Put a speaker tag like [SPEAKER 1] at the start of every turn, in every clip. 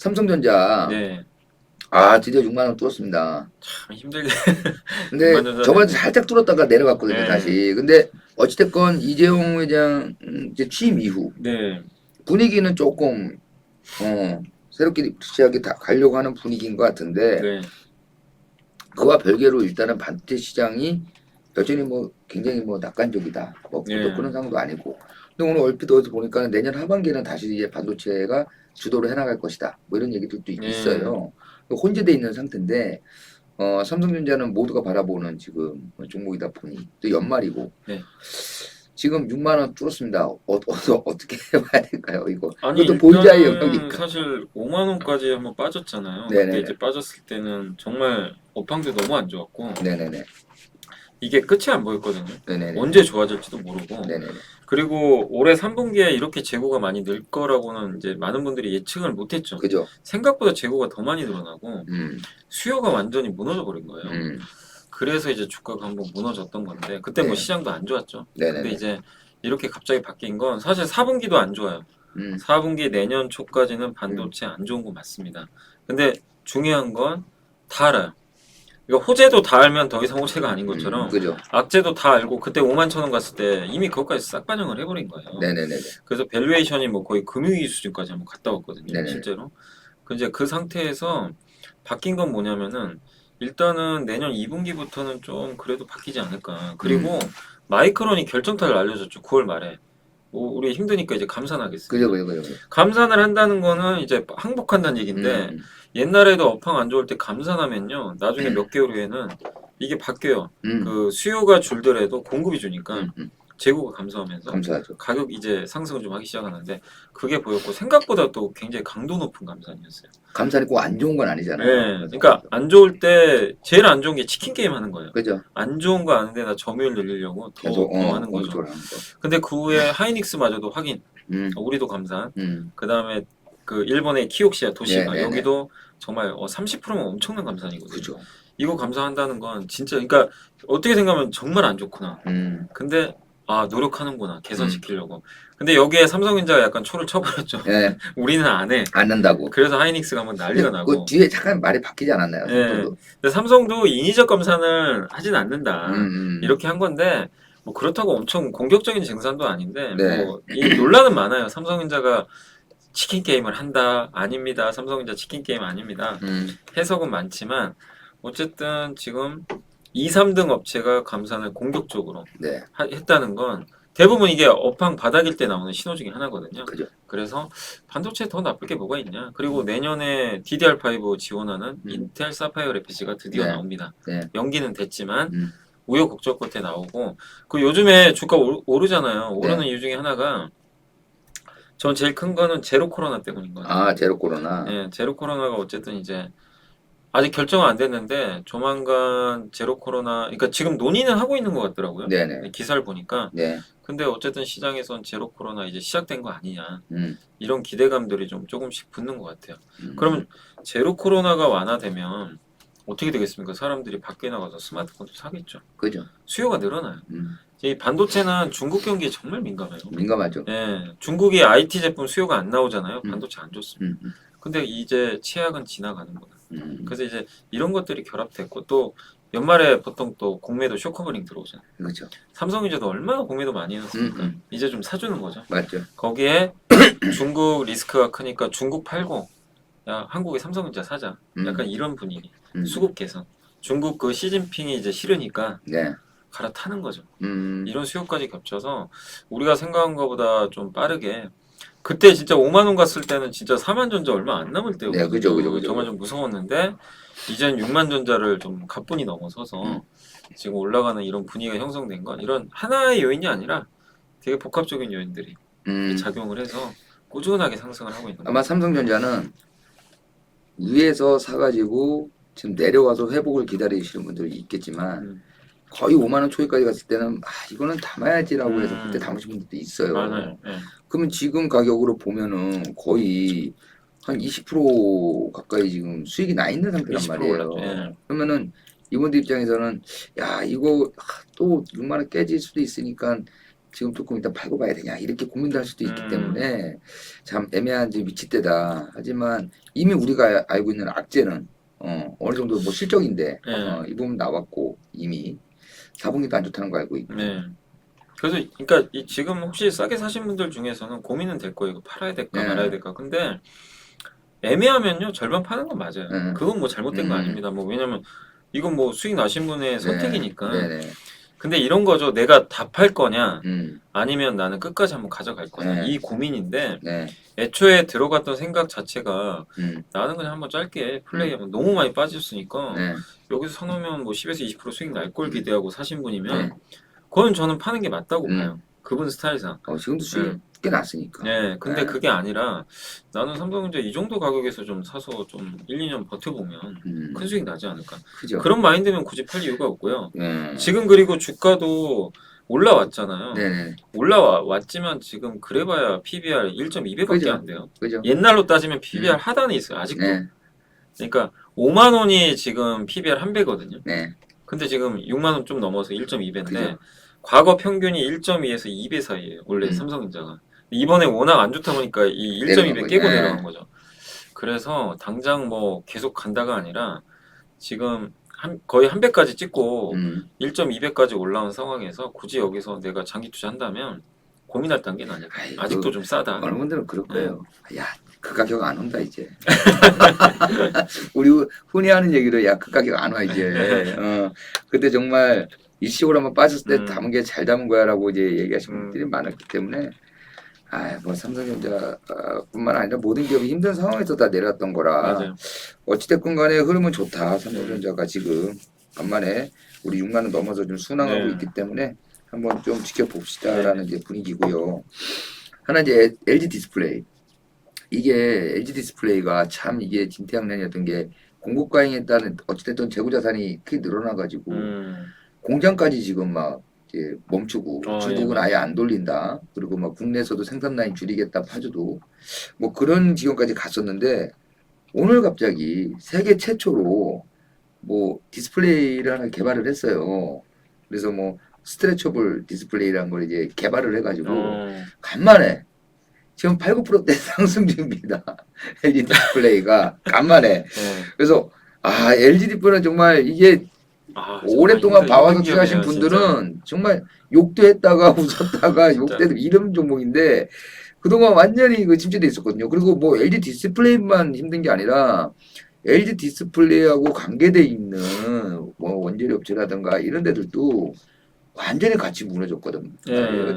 [SPEAKER 1] 삼성전자
[SPEAKER 2] 네.
[SPEAKER 1] 드디어 6만 원 뚫었습니다.
[SPEAKER 2] 참 힘들게.
[SPEAKER 1] 근데
[SPEAKER 2] 6만 전자는
[SPEAKER 1] 저번에 살짝 뚫었다가 내려갔거든요,
[SPEAKER 2] 네.
[SPEAKER 1] 다시. 근데 어찌됐건 이재용 회장 이제 취임 이후
[SPEAKER 2] 네.
[SPEAKER 1] 분위기는 조금 새롭게 시작이 다 가려고 하는 분위기인 것 같은데
[SPEAKER 2] 네.
[SPEAKER 1] 그와 별개로 일단은 반도체 시장이 여전히 뭐 굉장히 뭐 낙관적이다. 뭐
[SPEAKER 2] 네.
[SPEAKER 1] 그런 상황도 아니고. 근데 오늘 얼핏 어디서 보니까 내년 하반기에는 다시 이제 반도체가 주도를 해나갈 것이다. 뭐 이런 얘기들도
[SPEAKER 2] 네.
[SPEAKER 1] 있어요. 혼재돼 있는 상태인데 삼성전자는 모두가 바라보는 지금 종목이다 보니 또 연말이고
[SPEAKER 2] 네.
[SPEAKER 1] 지금 6만 원 뚫었습니다. 어떻게 해봐야 될까요?
[SPEAKER 2] 아니
[SPEAKER 1] 이것도 보유자의
[SPEAKER 2] 일단은
[SPEAKER 1] 영역이니까.
[SPEAKER 2] 사실 5만 원까지 한번 빠졌잖아요. 그때
[SPEAKER 1] 네네네.
[SPEAKER 2] 이제 빠졌을 때는 정말 업황도 너무 안 좋았고
[SPEAKER 1] 네네네.
[SPEAKER 2] 이게 끝이 안 보였거든요.
[SPEAKER 1] 네네네.
[SPEAKER 2] 언제 좋아질지도 모르고.
[SPEAKER 1] 네네네.
[SPEAKER 2] 그리고 올해 3분기에 이렇게 재고가 많이 늘 거라고는 이제 많은 분들이 예측을 못했죠.
[SPEAKER 1] 그죠?
[SPEAKER 2] 생각보다 재고가 더 많이 늘어나고
[SPEAKER 1] 음.
[SPEAKER 2] 수요가 완전히 무너져 버린 거예요.
[SPEAKER 1] 음.
[SPEAKER 2] 그래서 이제 주가가 한번 무너졌던 건데 그때 뭐
[SPEAKER 1] 네.
[SPEAKER 2] 시장도 안 좋았죠.
[SPEAKER 1] 네네네.
[SPEAKER 2] 근데 이제 이렇게 갑자기 바뀐 건 사실 4분기도 안 좋아요.
[SPEAKER 1] 음.
[SPEAKER 2] 4분기 내년 초까지는 반도체 안 좋은 거 맞습니다. 근데 중요한 건 다 알아요. 그러니까 호재도 다 알면 더 이상 호재가 아닌 것처럼
[SPEAKER 1] 그죠?
[SPEAKER 2] 악재도 다 알고 그때 5만 천 원 갔을 때 이미 그것까지 싹 반영을 해버린 거예요.
[SPEAKER 1] 네네네.
[SPEAKER 2] 그래서 밸류에이션이 뭐 거의 금융위기 수준까지 한번 갔다 왔거든요.
[SPEAKER 1] 네네.
[SPEAKER 2] 실제로. 이제 그 상태에서 바뀐 건 뭐냐면은 일단은 내년 2분기부터는 좀 그래도 바뀌지 않을까. 그리고 마이크론이 결정타를 알려줬죠. 9월 말에. 우리 힘드니까 이제 감산하겠습니다.
[SPEAKER 1] 그죠.
[SPEAKER 2] 감산을 한다는 거는 이제 항복한다는 얘기인데 옛날에도 업황 안 좋을 때 감산하면요. 나중에 몇 개월 후에는 이게 바뀌어요. 그 수요가 줄더라도 공급이 주니까 재고가 감소하면서
[SPEAKER 1] 감사하죠.
[SPEAKER 2] 가격 이제 상승을 좀 하기 시작하는데 그게 보였고 생각보다 또 굉장히 강도 높은 감산이었어요.
[SPEAKER 1] 감산이 꼭 안 좋은 건 아니잖아요.
[SPEAKER 2] 네, 그러니까 안 좋을 때 제일 안 좋은 게 치킨 게임 하는 거예요.
[SPEAKER 1] 그죠?
[SPEAKER 2] 안 좋은 거 아는데 나 점유율 늘리려고 더
[SPEAKER 1] 계속
[SPEAKER 2] 하는 거죠.
[SPEAKER 1] 공격을 하는 거.
[SPEAKER 2] 근데 그 후에 하이닉스마저도 확인. 우리도 감산. 그 다음에 그 일본의 키옥시아 도시가
[SPEAKER 1] 네네네.
[SPEAKER 2] 여기도 정말 30%면 엄청난 감산이거든요.
[SPEAKER 1] 그죠.
[SPEAKER 2] 이거 감산한다는 건 진짜 그러니까 어떻게 생각하면 정말 안 좋구나. 근데 노력하는구나 개선시키려고. 근데 여기에 삼성전자가 약간 초를 쳐버렸죠.
[SPEAKER 1] 네.
[SPEAKER 2] 우리는 안 해.
[SPEAKER 1] 안 난다고.
[SPEAKER 2] 그래서 하이닉스가 한번 난리가
[SPEAKER 1] 그
[SPEAKER 2] 나고.
[SPEAKER 1] 뒤에 잠깐 말이 바뀌지 않았나요?
[SPEAKER 2] 네. 근데 삼성도 인위적 감산을 하진 않는다. 이렇게 한 건데 뭐 그렇다고 엄청 공격적인 증산도 아닌데
[SPEAKER 1] 네.
[SPEAKER 2] 뭐 이 논란은 많아요. 삼성전자가 치킨 게임을 한다. 아닙니다. 삼성전자 치킨 게임 아닙니다. 해석은 많지만 어쨌든 지금 2, 3등 업체가 감산을 공격적으로
[SPEAKER 1] 네.
[SPEAKER 2] 했다는 건 대부분 이게 업황 바닥일 때 나오는 신호 중에 하나거든요.
[SPEAKER 1] 그죠.
[SPEAKER 2] 그래서 반도체 더 나쁠 게 뭐가 있냐. 그리고 내년에 DDR5 지원하는 인텔 사파이어 레피지가 드디어
[SPEAKER 1] 네.
[SPEAKER 2] 나옵니다.
[SPEAKER 1] 네.
[SPEAKER 2] 연기는 됐지만 우여곡절 끝에 나오고 그 요즘에 주가 오르잖아요. 오르는 이유 중에 하나가 전 제일 큰 거는 제로 코로나 때문인 것 같아요.
[SPEAKER 1] 제로 코로나.
[SPEAKER 2] 예, 제로 코로나가 어쨌든 이제 아직 결정은 안 됐는데 조만간 제로 코로나 그러니까 지금 논의는 하고 있는 것 같더라고요.
[SPEAKER 1] 네네.
[SPEAKER 2] 기사를 보니까.
[SPEAKER 1] 네.
[SPEAKER 2] 근데 어쨌든 시장에선 제로 코로나 이제 시작된 거 아니냐
[SPEAKER 1] 이런
[SPEAKER 2] 이런 기대감들이 좀 조금씩 붙는 것 같아요. 그러면 제로 코로나가 완화되면 어떻게 되겠습니까? 사람들이 밖에 나가서 스마트폰도 사겠죠.
[SPEAKER 1] 그죠.
[SPEAKER 2] 수요가 늘어나요. 이 반도체는 중국 경기에 정말 민감해요.
[SPEAKER 1] 민감하죠.
[SPEAKER 2] 예, 중국이 IT 제품 수요가 안 나오잖아요. 반도체 안 좋습니다. 근데 이제 치약은 지나가는 거다. 그래서 이제 이런 것들이 결합됐고 또 연말에 보통 또 공매도 쇼커버링 들어오잖아요.
[SPEAKER 1] 그렇죠.
[SPEAKER 2] 삼성전자도 얼마나 공매도 많이 해놨습니까? 이제 좀 사주는 거죠.
[SPEAKER 1] 맞죠.
[SPEAKER 2] 거기에 중국 리스크가 크니까 중국 팔고 야 한국에 삼성전자 사자. 약간 이런 분위기. 수급 개선. 중국 그 시진핑이 이제 싫으니까
[SPEAKER 1] 네.
[SPEAKER 2] 갈아타는 거죠. 이런 수요까지 겹쳐서 우리가 생각한 것보다 좀 빠르게 그때 진짜 5만 원 갔을 때는 진짜 4만 전자 얼마 안 남을 때였거든요.
[SPEAKER 1] 네, 그죠.
[SPEAKER 2] 정말 좀 무서웠는데 이젠 6만 전자를 좀 가뿐히 넘어서서 지금 올라가는 이런 분위기가 형성된 건 이런 하나의 요인이 아니라 되게 복합적인 요인들이 작용을 해서 꾸준하게 상승을 하고 있는 거예요.
[SPEAKER 1] 아마 삼성전자는 위에서 사가지고 지금 내려와서 회복을 기다리시는 분들이 있겠지만 거의 5만 원 초에까지 갔을 때는 이거는 담아야지라고 해서 그때 담으신 분들도 있어요.
[SPEAKER 2] 맞아요. 네.
[SPEAKER 1] 그러면 지금 가격으로 보면은 거의 한 20% 가까이 지금 수익이 나 있는 상태란
[SPEAKER 2] 20%
[SPEAKER 1] 말이에요.
[SPEAKER 2] 올랐죠. 예.
[SPEAKER 1] 그러면은 이분들 입장에서는 야 이거 또 6만 원 깨질 수도 있으니까 지금 조금 일단 팔고 봐야 되냐 이렇게 고민도 할 수도 있기
[SPEAKER 2] 음.
[SPEAKER 1] 때문에 참 애매한 지금 위치대다. 하지만 이미 우리가 알고 있는 악재는 어느 정도 뭐 실적인데
[SPEAKER 2] 네.
[SPEAKER 1] 이 부분 나왔고 이미 4분기도 안 좋다는 거 알고 있고.
[SPEAKER 2] 네. 그래서 그러니까 지금 혹시 싸게 사신 분들 중에서는 고민은 될 거예요. 이거 팔아야 될까
[SPEAKER 1] 네.
[SPEAKER 2] 말아야 될까. 근데 애매하면요 절반 파는 건 맞아요.
[SPEAKER 1] 네.
[SPEAKER 2] 그건 뭐 잘못된 거 아닙니다. 뭐 왜냐면 이건 뭐 수익 나신 분의 선택이니까.
[SPEAKER 1] 네네.
[SPEAKER 2] 근데 이런 거죠. 내가 다 팔 거냐
[SPEAKER 1] 음.
[SPEAKER 2] 아니면 나는 끝까지 한번 가져갈 거냐
[SPEAKER 1] 네.
[SPEAKER 2] 이 고민인데
[SPEAKER 1] 네.
[SPEAKER 2] 애초에 들어갔던 생각 자체가
[SPEAKER 1] 음.
[SPEAKER 2] 나는 그냥 한번 짧게 플레이하면 너무 많이 빠졌으니까
[SPEAKER 1] 네.
[SPEAKER 2] 여기서 사놓으면 뭐 10에서 20% 수익 날 걸 기대하고 사신 분이면
[SPEAKER 1] 네.
[SPEAKER 2] 그건 저는 파는 게 맞다고 봐요. 그분 스타일상.
[SPEAKER 1] 지금도 수익 꽤 났으니까.
[SPEAKER 2] 네, 근데
[SPEAKER 1] 네.
[SPEAKER 2] 그게 아니라 나는 삼성전자 이 정도 가격에서 좀 사서 좀 1, 2년 버텨보면 큰 수익 나지 않을까.
[SPEAKER 1] 그죠.
[SPEAKER 2] 그런 마인드면 굳이 팔 이유가 없고요.
[SPEAKER 1] 네.
[SPEAKER 2] 지금 그리고 주가도 올라왔잖아요.
[SPEAKER 1] 네네.
[SPEAKER 2] 올라왔지만 지금 그래봐야 PBR 1.2배밖에
[SPEAKER 1] 그죠.
[SPEAKER 2] 안 돼요.
[SPEAKER 1] 그죠.
[SPEAKER 2] 옛날로 따지면 PBR 하단에 있어요. 아직도.
[SPEAKER 1] 네.
[SPEAKER 2] 그러니까 5만 원이 지금 PBR 한 배거든요.
[SPEAKER 1] 네.
[SPEAKER 2] 근데 지금 6만 원 좀 넘어서 1.2배인데
[SPEAKER 1] 그죠.
[SPEAKER 2] 과거 평균이 1.2에서 2배 사이예요. 원래 삼성전자가. 이번에 워낙 안 좋다 보니까 이 1.2배 깨고
[SPEAKER 1] 네.
[SPEAKER 2] 내려간 거죠. 그래서 당장 뭐 계속 간다가 아니라 지금 거의 한 배까지 찍고 1.2배까지 올라온 상황에서 굳이 여기서 내가 장기 투자한다면 고민할 단계는 아니에요. 아직도 좀 싸다.
[SPEAKER 1] 많은 분들은 그럴 거예요. 야, 그 가격 안 온다 이제. 우리 흔히 하는 얘기로 야, 그 가격 안 와 이제. 그때 정말 일시적으로 한번 빠졌을 때 담은 게 잘 담은 거야라고 이제 얘기하시는 분들이 많았기 때문에 뭐 삼성전자뿐만 아니라 모든 기업이 힘든 상황에서 다 내려왔던 거라.
[SPEAKER 2] 맞아요.
[SPEAKER 1] 어찌됐건 간에 흐름은 좋다. 삼성전자가 지금 간만에 우리 6만 원 넘어서 좀 순항하고
[SPEAKER 2] 네.
[SPEAKER 1] 있기 때문에 한번 좀 지켜봅시다라는 이제 분위기고요. 하나 이제 LG 디스플레이. 이게 LG 디스플레이가 참 이게 진퇴양난이었던 게 공급 과잉에 따른 어찌됐든 재고 자산이 크게 늘어나가지고 공장까지 지금 막 이제 멈추고 중국은 아예 안 돌린다. 그리고 막 국내에서도 생산 라인 줄이겠다 파주도 뭐 그런 지경까지 갔었는데 오늘 갑자기 세계 최초로 뭐 디스플레이를 하나 개발을 했어요. 그래서 뭐 스트레쳐블 디스플레이라는 걸 이제 개발을 해가지고 간만에 지금 8, 9%대 상승 중입니다. LG 디스플레이가 간만에. 그래서 LG 디스플레이는 정말 이게 오랫동안 봐와서 투자하신 분들은 정말 욕도 했다가 웃었다가 욕도 했다가 이런 종목인데 그동안 완전히 그 침체돼 있었거든요. 그리고 뭐 LG 디스플레이만 힘든 게 아니라 LG 디스플레이하고 관계돼 있는 뭐 원재료 업체라든가 이런 데들도 완전히 같이 무너졌거든.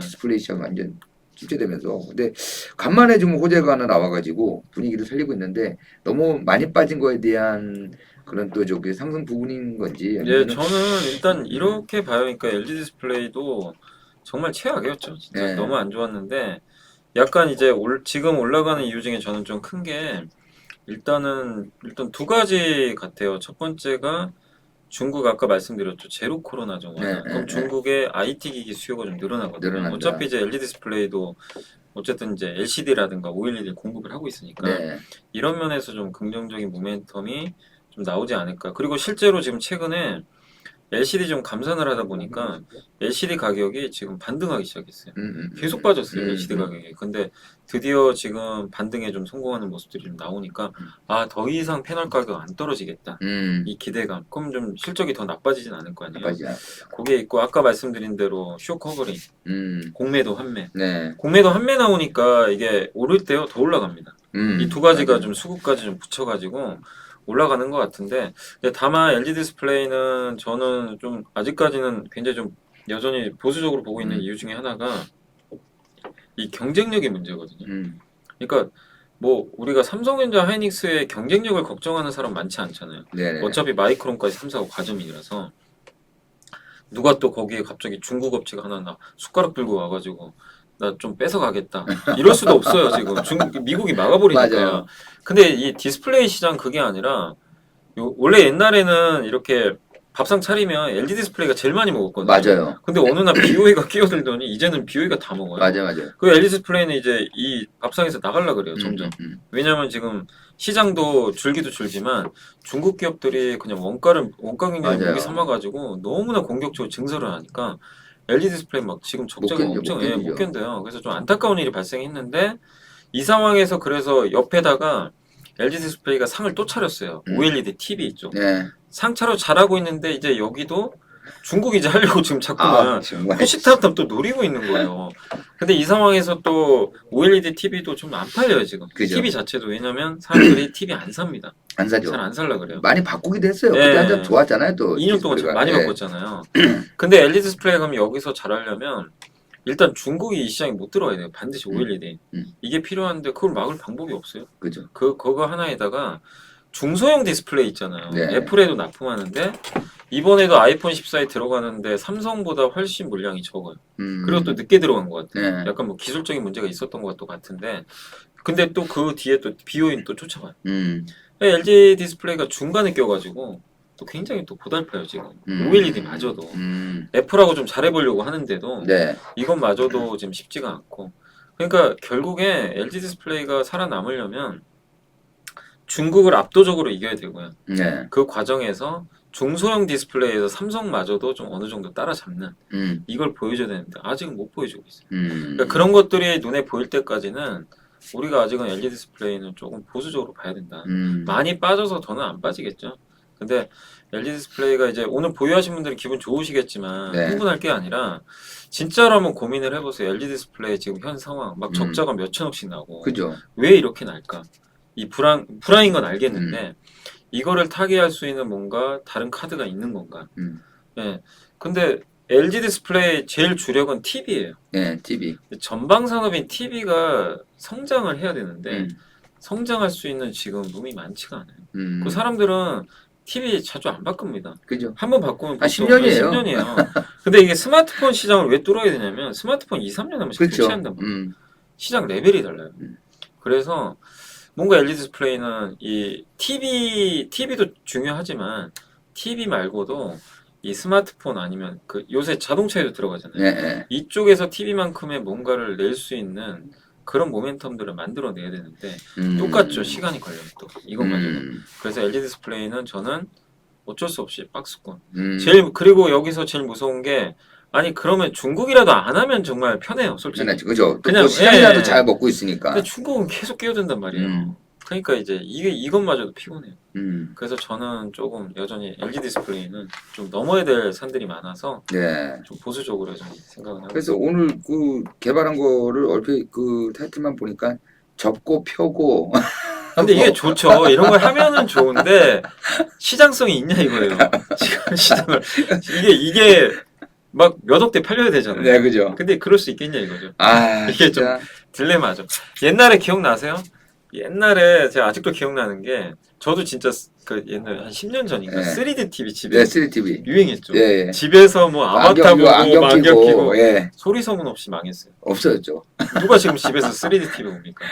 [SPEAKER 1] 디스플레이 시장 완전 침체되면서. 근데 간만에 좀 호재가 하나 나와가지고 분위기를 살리고 있는데 너무 많이 빠진 거에 대한 그런 또 저기 상승 부분인 건지.
[SPEAKER 2] 예, 저는 일단 이렇게 봐요. 그러니까 LG 디스플레이도 정말 최악이었죠. 진짜 너무 안 좋았는데 약간 이제 지금 올라가는 이유 중에 저는 좀 큰 게 일단 두 가지 같아요. 첫 번째가 중국 아까 말씀드렸죠. 제로 코로나죠. 그럼 중국의 IT 기기 수요가 좀 늘어나거든요.
[SPEAKER 1] 늘어난다.
[SPEAKER 2] 어차피 이제 LG 디스플레이도 어쨌든 이제 LCD라든가 OLED 공급을 하고 있으니까 이런 면에서 좀 긍정적인 모멘텀이 좀 나오지 않을까. 그리고 실제로 지금 최근에 LCD 좀 감산을 하다 보니까 LCD 가격이 지금 반등하기 시작했어요. 계속 빠졌어요. LCD 가격이. 근데 드디어 지금 반등에 좀 성공하는 모습들이 좀 나오니까 더 이상 패널 가격 안 떨어지겠다. 이 기대감. 그럼 좀 실적이 더 나빠지진 않을 거 아니에요. 그게 있고 아까 말씀드린 대로 쇼 커버링, 공매도 환매. 공매도 환매 나오니까 이게 오를 때요 더 올라갑니다. 이 두 가지가 좀 수급까지 좀 붙여가지고 올라가는 것 같은데 다만 LG 디스플레이는 저는 좀 아직까지는 굉장히 좀 여전히 보수적으로 보고 있는 이유 중에 하나가 이 경쟁력의 문제거든요. 그러니까 뭐 우리가 삼성전자 하이닉스의 경쟁력을 걱정하는 사람 많지 않잖아요. 어차피 마이크론까지 3사하고 가점이라서 누가 또 거기에 갑자기 중국 업체가 하나 나 숟가락 들고 와가지고 나 좀 뺏어가겠다 이럴 수도 없어요. 지금 미국이 막아버리니까.
[SPEAKER 1] 맞아요.
[SPEAKER 2] 근데 이 디스플레이 시장 그게 아니라 원래 옛날에는 이렇게 밥상 차리면 LG 디스플레이가 제일 많이 먹었거든요.
[SPEAKER 1] 맞아요.
[SPEAKER 2] 근데 어느 날 BOE가 끼어들더니 이제는 BOE가 다 먹어요.
[SPEAKER 1] 맞아요.
[SPEAKER 2] 그 LG 디스플레이는 이제 이 밥상에서 나가려 그래요. 점점. 왜냐면 지금 시장도 줄기도 줄지만 중국 기업들이 그냥 원가 굉장히 무기 삼아가지고 너무나 공격적으로 증설을 하니까 LG 디스플레이 막 지금 적자가
[SPEAKER 1] 견뎌,
[SPEAKER 2] 엄청
[SPEAKER 1] 못 견디죠.
[SPEAKER 2] 못 견뎌요. 그래서 좀 안타까운 일이 발생했는데 이 상황에서 그래서 옆에다가 LG 디스플레이가 상을 또 차렸어요. OLED TV 있죠.
[SPEAKER 1] 네.
[SPEAKER 2] 상 차려 잘하고 있는데 이제 여기도 중국 이제 하려고 지금 자꾸만
[SPEAKER 1] 정말.
[SPEAKER 2] 호시탐탐 또 노리고 있는 거예요. 근데 이 상황에서 또 OLED TV도 좀 안 팔려요 지금.
[SPEAKER 1] 그죠.
[SPEAKER 2] TV 자체도 왜냐면 사람들이 TV 안 삽니다.
[SPEAKER 1] 안 사죠.
[SPEAKER 2] 잘 안 살라 그래요.
[SPEAKER 1] 많이 바꾸기도 했어요.
[SPEAKER 2] 네.
[SPEAKER 1] 그때 한참 좋았잖아요. 또
[SPEAKER 2] 2년 동안 참
[SPEAKER 1] 디스플레이가.
[SPEAKER 2] 많이
[SPEAKER 1] 예.
[SPEAKER 2] 바꿨잖아요. 근데 LG 디스플레이가 그럼 여기서 잘하려면 일단 중국이 이 시장에 못 들어와야 돼요. 반드시 OLED. 이게 필요한데 그걸 막을 방법이 없어요.
[SPEAKER 1] 그죠.
[SPEAKER 2] 그거 하나에다가 중소형 디스플레이 있잖아요.
[SPEAKER 1] 네.
[SPEAKER 2] 애플에도 납품하는데 이번에도 아이폰 14에 들어가는데 삼성보다 훨씬 물량이 적어요. 그리고 또 늦게 들어간 것 같아요.
[SPEAKER 1] 네.
[SPEAKER 2] 약간 뭐 기술적인 문제가 있었던 것도 같은데 근데 또 그 뒤에 또 비요인 또 쫓아가요. LG 디스플레이가 중간에 껴가지고 또 굉장히 또 고달파요 지금. OLED마저도 애플하고 좀 잘해보려고 하는데도
[SPEAKER 1] 네.
[SPEAKER 2] 이것마저도 지금 쉽지가 않고 그러니까 결국에 LG 디스플레이가 살아남으려면 중국을 압도적으로 이겨야 되고요.
[SPEAKER 1] 네.
[SPEAKER 2] 그 과정에서 중소형 디스플레이에서 삼성마저도 좀 어느 정도 따라잡는 이걸 보여줘야 되는데 아직은 못 보여주고 있어요. 그러니까 그런 것들이 눈에 보일 때까지는 우리가 아직은 LG 디스플레이는 조금 보수적으로 봐야 된다. 많이 빠져서 더는 안 빠지겠죠. 근데 LG 디스플레이가 이제 오늘 보유하신 분들은 기분 좋으시겠지만
[SPEAKER 1] 네.
[SPEAKER 2] 흥분할 게 아니라 진짜로 한번 고민을 해보세요. LG 디스플레이 지금 현 상황 막 적자가 몇 천억씩 나고
[SPEAKER 1] 그죠.
[SPEAKER 2] 왜 이렇게 날까? 이 불황인 건 알겠는데 이거를 타개할 수 있는 뭔가 다른 카드가 있는 건가? 예. 근데 LG 디스플레이 제일 주력은 TV예요.
[SPEAKER 1] 네. TV.
[SPEAKER 2] 전방 산업인 TV가 성장을 해야 되는데 성장할 수 있는 지금 룸이 많지가 않아요. 그 사람들은 TV 자주 안 바꿉니다.
[SPEAKER 1] 그죠.
[SPEAKER 2] 한번 바꾸면
[SPEAKER 1] 한 10년이에요.
[SPEAKER 2] 10년이에요. 근데 이게 스마트폰 시장을 왜 뚫어야 되냐면 스마트폰 2, 3년 하면
[SPEAKER 1] 그렇죠.
[SPEAKER 2] 교체한단 말이에요. 시장 레벨이 달라요. 그래서 뭔가 LG 디스플레이는 이 TV도 중요하지만 TV 말고도 이 스마트폰 아니면 그 요새 자동차에도 들어가잖아요.
[SPEAKER 1] 네.
[SPEAKER 2] 이쪽에서 TV만큼의 뭔가를 낼 수 있는 그런 모멘텀들을 만들어내야 되는데 똑같죠. 시간이 걸려요 또 이것마저도. 그래서 LG 디스플레이는 저는 어쩔 수 없이 박스권. 그리고 여기서 제일 무서운 게 아니 그러면 중국이라도 안 하면 정말 편해요 솔직히.
[SPEAKER 1] 네, 그죠.
[SPEAKER 2] 그냥,
[SPEAKER 1] 또 시장이라도
[SPEAKER 2] 예.
[SPEAKER 1] 잘 먹고 있으니까.
[SPEAKER 2] 근데 중국은 계속 끼어든단 말이에요. 그러니까 이제 이것마저도 피곤해요. 그래서 저는 조금 여전히 LG 디스플레이는 좀 넘어야 될 산들이 많아서
[SPEAKER 1] 네.
[SPEAKER 2] 좀 보수적으로 여전히 생각을 하고
[SPEAKER 1] 그래서
[SPEAKER 2] 있습니다.
[SPEAKER 1] 오늘 그 개발한 거를 얼핏 그 타이틀만 보니까 접고 펴고.
[SPEAKER 2] 근데 이게 좋죠. 이런 걸 하면은 좋은데 시장성이 있냐 이거예요. 지금 시장을 이게 막 몇 억대 팔려야 되잖아요.
[SPEAKER 1] 네, 그죠.
[SPEAKER 2] 근데 그럴 수 있겠냐 이거죠.
[SPEAKER 1] 아,
[SPEAKER 2] 이게
[SPEAKER 1] 진짜.
[SPEAKER 2] 딜레마죠. 옛날에 기억나세요? 옛날에 제가 아직도 기억나는 게 저도 진짜 그 옛날에 한 10년 전인가
[SPEAKER 1] 네.
[SPEAKER 2] 3D TV 집에
[SPEAKER 1] 네, 3TV.
[SPEAKER 2] 유행했죠.
[SPEAKER 1] 예.
[SPEAKER 2] 집에서 뭐 아바타 보고 안경 끼고
[SPEAKER 1] 예.
[SPEAKER 2] 소리 소문 없이 망했어요.
[SPEAKER 1] 없어졌죠.
[SPEAKER 2] 누가 지금 집에서 3D TV 봅니까?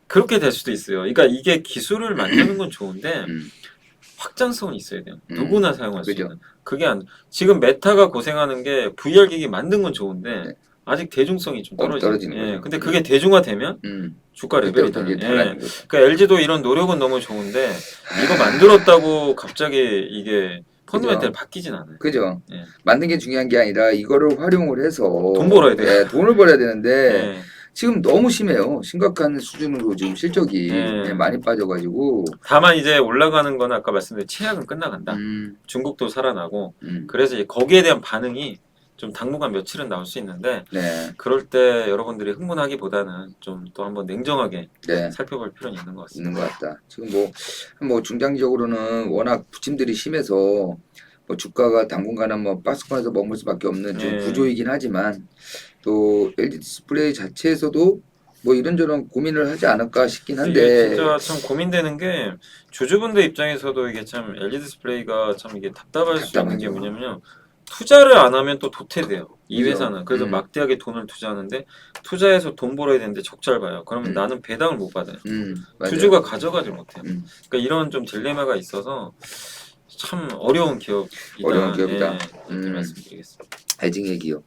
[SPEAKER 2] 그렇게 될 수도 있어요. 그러니까 이게 기술을 만드는 건 좋은데 확장성은 있어야 돼요. 누구나 사용할 수
[SPEAKER 1] 그죠.
[SPEAKER 2] 있는. 그게 지금 메타가 고생하는 게 VR 기기 만든 건 좋은데
[SPEAKER 1] 네.
[SPEAKER 2] 아직 대중성이 좀
[SPEAKER 1] 떨어지는
[SPEAKER 2] 예.
[SPEAKER 1] 거죠.
[SPEAKER 2] 근데 그게 대중화되면 주가 레벨이
[SPEAKER 1] 그때부터
[SPEAKER 2] 달라요.
[SPEAKER 1] 이제
[SPEAKER 2] 예.
[SPEAKER 1] 달라지는 거죠.
[SPEAKER 2] 그러니까 LG도 이런 노력은 너무 좋은데 이거 만들었다고 갑자기 이게 펀더멘탈 바뀌진 않아요.
[SPEAKER 1] 그죠.
[SPEAKER 2] 예.
[SPEAKER 1] 만든 게 중요한 게 아니라 이거를 활용을 해서
[SPEAKER 2] 돈 벌어야 돼요.
[SPEAKER 1] 예, 돈을 벌어야 되는데
[SPEAKER 2] 예.
[SPEAKER 1] 지금 너무 심해요. 심각한 수준으로 지금 실적이
[SPEAKER 2] 네.
[SPEAKER 1] 많이 빠져가지고.
[SPEAKER 2] 다만 이제 올라가는 건 아까 말씀드린 최악은 끝나간다. 중국도 살아나고 그래서 이제 거기에 대한 반응이 좀 당분간 며칠은 나올 수 있는데
[SPEAKER 1] 네.
[SPEAKER 2] 그럴 때 여러분들이 흥분하기보다는 좀 또 한번 냉정하게
[SPEAKER 1] 네.
[SPEAKER 2] 살펴볼 필요는 있는 것 같습니다.
[SPEAKER 1] 있는 것 같다. 지금 뭐 중장기적으로는 워낙 부침들이 심해서 뭐 주가가 당분간은 뭐 박스권에서 머물 수밖에 없는 좀
[SPEAKER 2] 네.
[SPEAKER 1] 구조이긴 하지만 또 LG 디스플레이 자체에서도 뭐 이런저런 고민을 하지 않을까 싶긴
[SPEAKER 2] 이게
[SPEAKER 1] 한데.
[SPEAKER 2] 진짜 참 고민되는 게 주주분들 입장에서도 이게 참 LG 디스플레이가 참 이게 답답할 수 있는 게
[SPEAKER 1] 답답하죠.
[SPEAKER 2] 뭐냐면요. 투자를 안 하면 또 도태돼요. 이
[SPEAKER 1] 그죠.
[SPEAKER 2] 회사는. 그래서 막대하게 돈을 투자하는데 투자해서 돈 벌어야 되는데 적자를 봐요. 그러면 나는 배당을 못 받아요.
[SPEAKER 1] 맞아요.
[SPEAKER 2] 주주가 가져가지 못해요.
[SPEAKER 1] 음.
[SPEAKER 2] 그러니까 이런 좀 딜레마가 있어서 참 어려운 기업이다.
[SPEAKER 1] 어려운 기업이다.
[SPEAKER 2] 예, 이렇게 말씀드리겠습니다.
[SPEAKER 1] 애증의 기업.